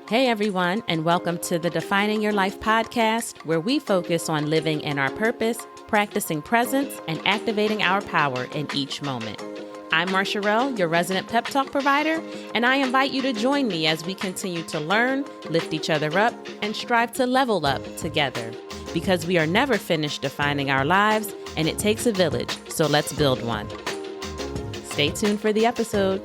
Hey everyone, and welcome to the Defining Your Life podcast, where we focus on living in our purpose, practicing presence, and activating our power in each moment. I'm Marsharelle, your resident pep talk provider, and I invite you to join me as we continue to learn, lift each other up, and strive to level up together. Because we are never finished defining our lives, and it takes a village, so let's build one. Stay tuned for the episode.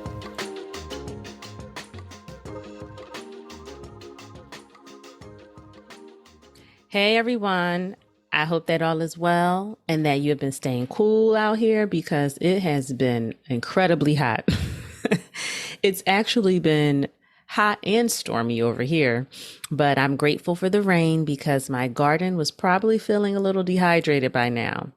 Hey everyone, I hope that all is well and that you have been staying cool out here because it has been incredibly hot. It's actually been hot and stormy over here, but I'm grateful for the rain because my garden was probably feeling a little dehydrated by now.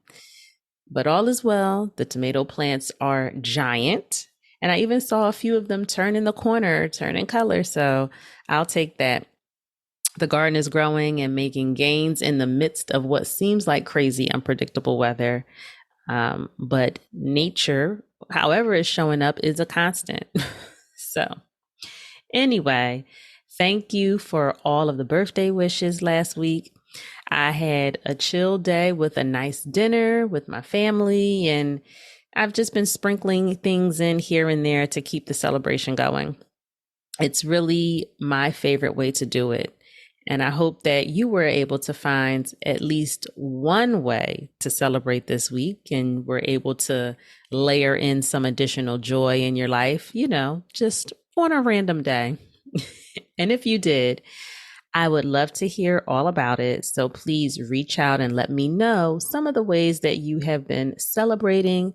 But all is well. The tomato plants are giant, and I even saw a few of them turn in the corner, turn in color, so I'll take that. The garden is growing and making gains in the midst of what seems like crazy, unpredictable weather. But nature, however it's showing up, is a constant. So anyway, thank you for all of the birthday wishes last week. I had a chill day with a nice dinner with my family, and I've just been sprinkling things in here and there to keep the celebration going. It's really my favorite way to do it. And I hope that you were able to find at least one way to celebrate this week and were able to layer in some additional joy in your life, just on a random day. And if you did, I would love to hear all about it. So please reach out and let me know some of the ways that you have been celebrating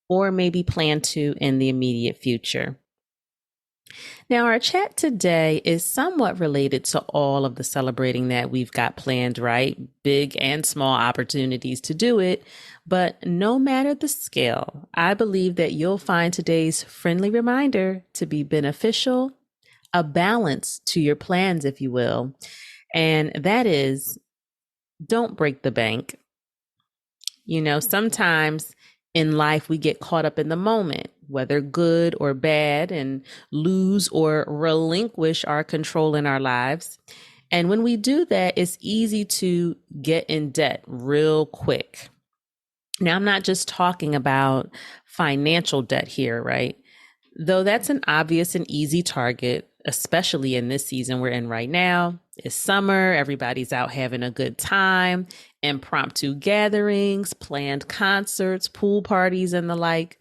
or maybe plan to in the immediate future. Now, our chat today is somewhat related to all of the celebrating that we've got planned, right? Big and small opportunities to do it. But no matter the scale, I believe that you'll find today's friendly reminder to be beneficial, a balance to your plans, if you will. And that is, don't break the bank. Sometimes in life, we get caught up in the moment, whether good or bad, and lose or relinquish our control in our lives. And when we do that, it's easy to get in debt real quick. Now, I'm not just talking about financial debt here, right? Though that's an obvious and easy target, especially in this season we're in right now. It's summer, everybody's out having a good time, impromptu gatherings, planned concerts, pool parties, and the like.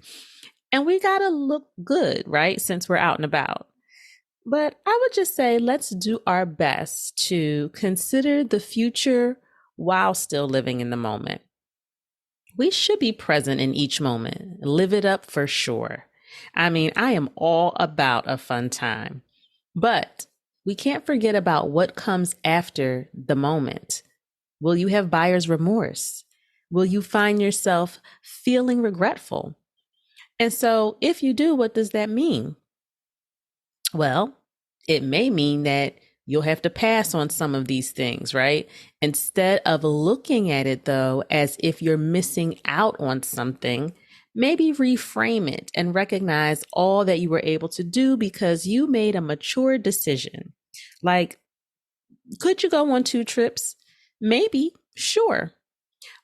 And we got to look good, right? Since we're out and about. But I would just say, let's do our best to consider the future while still living in the moment. We should be present in each moment, live it up for sure. I mean, I am all about a fun time, but we can't forget about what comes after the moment. Will you have buyer's remorse? Will you find yourself feeling regretful? And so if you do, what does that mean? Well, it may mean that you'll have to pass on some of these things, right? Instead of looking at it, though, as if you're missing out on something, maybe reframe it and recognize all that you were able to do because you made a mature decision. Like, could you go on 2 trips? Maybe, sure.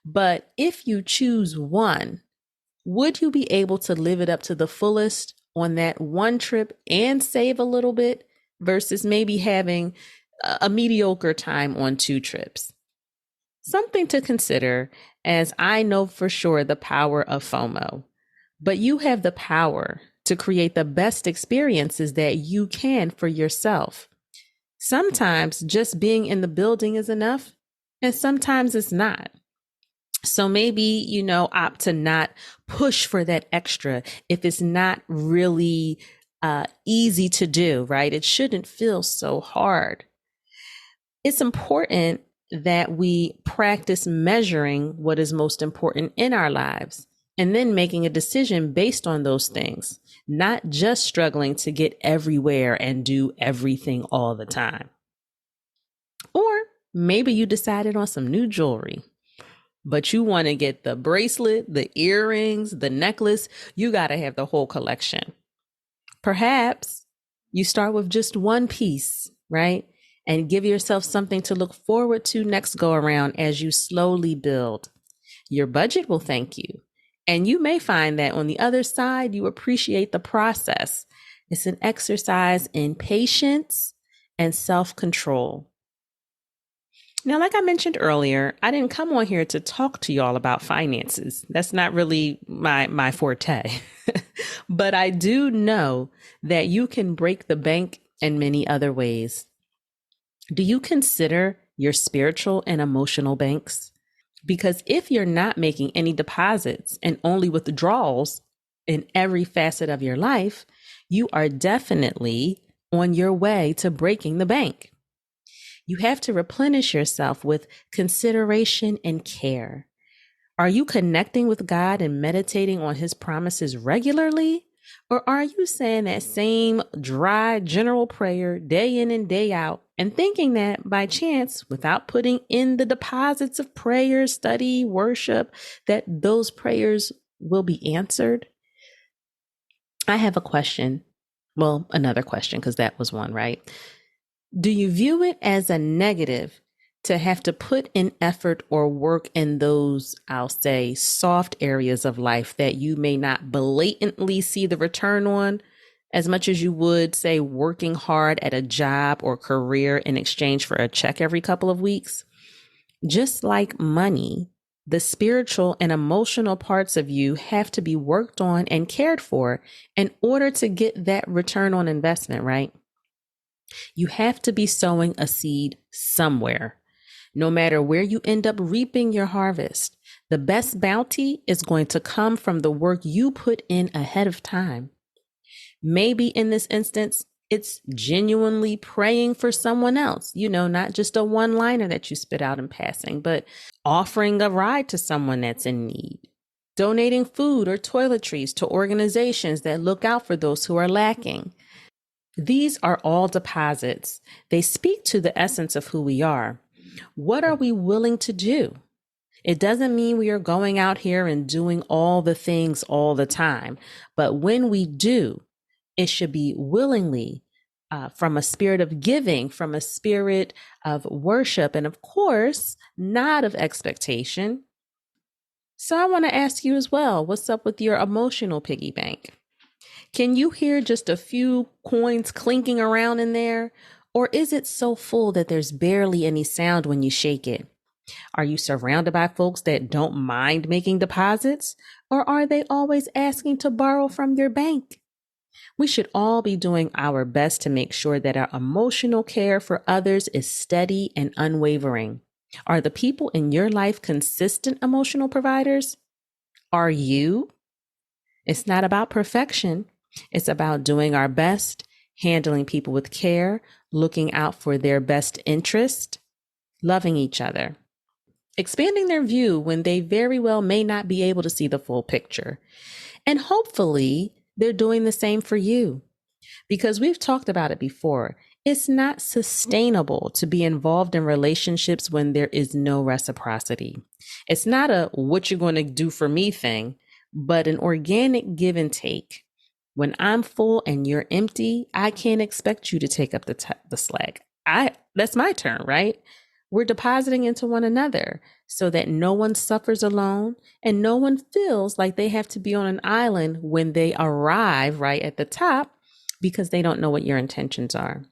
But if you choose one, would you be able to live it up to the fullest on that one trip and save a little bit versus maybe having a mediocre time on 2 trips? Something to consider, as I know for sure the power of FOMO, but you have the power to create the best experiences that you can for yourself. Sometimes just being in the building is enough, and sometimes it's not. So maybe, opt to not push for that extra if it's not really easy to do, right? It shouldn't feel so hard. It's important that we practice measuring what is most important in our lives and then making a decision based on those things, not just struggling to get everywhere and do everything all the time. Or maybe you decided on some new jewelry, but you want to get the bracelet, the earrings, the necklace. You got to have the whole collection. Perhaps you start with just one piece right? And give yourself something to look forward to next go around as you slowly build. Your budget will thank you. And you may find that on the other side, you appreciate the process. It's an exercise in patience and self control. Now, like I mentioned earlier, I didn't come on here to talk to y'all about finances. That's not really my forte. But I do know that you can break the bank in many other ways. Do you consider your spiritual and emotional banks? Because if you're not making any deposits and only withdrawals in every facet of your life, you are definitely on your way to breaking the bank. You have to replenish yourself with consideration and care. Are you connecting with God and meditating on his promises regularly? Or are you saying that same dry general prayer day in and day out and thinking that by chance, without putting in the deposits of prayer, study, worship, that those prayers will be answered? I have a question. Well, another question, because that was one, right? Do you view it as a negative to have to put in effort or work in those, I'll say, soft areas of life that you may not blatantly see the return on as much as you would, say, working hard at a job or career in exchange for a check every couple of weeks? Just like money, the spiritual and emotional parts of you have to be worked on and cared for in order to get that return on investment, right? You have to be sowing a seed somewhere. No matter where you end up reaping your harvest, the best bounty is going to come from the work you put in ahead of time. Maybe in this instance, it's genuinely praying for someone else, not just a one-liner that you spit out in passing, but offering a ride to someone that's in need, donating food or toiletries to organizations that look out for those who are lacking. These are all deposits. They speak to the essence of who we are. What are we willing to do? It doesn't mean we are going out here and doing all the things all the time, but when we do, it should be willingly, from a spirit of giving, from a spirit of worship, and of course, not of expectation. So I want to ask you as well, what's up with your emotional piggy bank? Can you hear just a few coins clinking around in there? Or is it so full that there's barely any sound when you shake it? Are you surrounded by folks that don't mind making deposits? Or are they always asking to borrow from your bank? We should all be doing our best to make sure that our emotional care for others is steady and unwavering. Are the people in your life consistent emotional providers? Are you? It's not about perfection. It's about doing our best, handling people with care, looking out for their best interest, loving each other, expanding their view when they very well may not be able to see the full picture. And hopefully they're doing the same for you, because we've talked about it before. It's not sustainable to be involved in relationships when there is no reciprocity. It's not a what you're going to do for me thing, but an organic give and take. When I'm full and you're empty, I can't expect you to take up the slack. That's my turn, right? We're depositing into one another so that no one suffers alone and no one feels like they have to be on an island when they arrive right at the top because they don't know what your intentions are.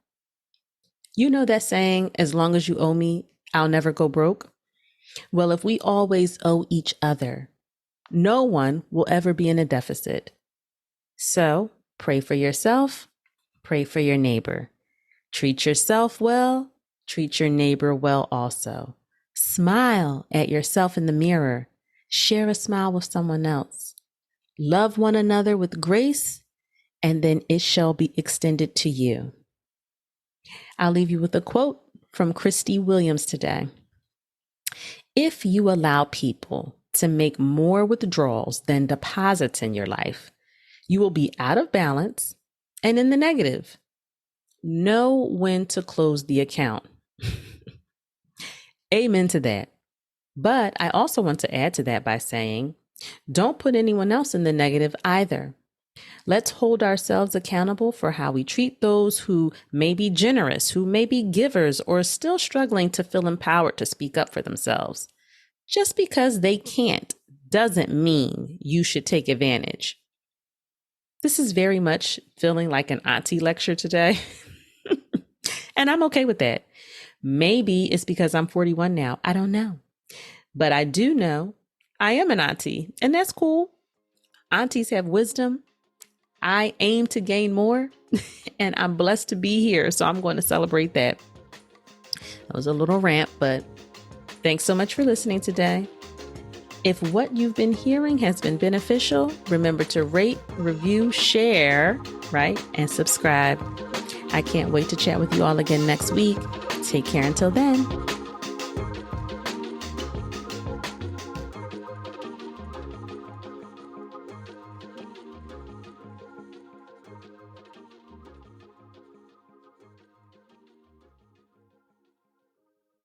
You know that saying, as long as you owe me, I'll never go broke? Well, if we always owe each other, no one will ever be in a deficit. So pray for yourself, pray for your neighbor. Treat yourself well, treat your neighbor well also. Smile at yourself in the mirror. Share a smile with someone else. Love one another with grace, and then it shall be extended to you. I'll leave you with a quote from Christy Williams today. If you allow people to make more withdrawals than deposits in your life, you will be out of balance and in the negative. Know when to close the account. Amen to that. But I also want to add to that by saying, don't put anyone else in the negative either. Let's hold ourselves accountable for how we treat those who may be generous, who may be givers, or still struggling to feel empowered to speak up for themselves. Just because they can't doesn't mean you should take advantage. This is very much feeling like an auntie lecture today. And I'm okay with that. Maybe it's because I'm 41 now. I don't know. But I do know I am an auntie, and that's cool. Aunties have wisdom. I aim to gain more, and I'm blessed to be here. So I'm going to celebrate that. That was a little rant, but thanks so much for listening today. If what you've been hearing has been beneficial, remember to rate, review, share, right? And subscribe. I can't wait to chat with you all again next week. Take care until then.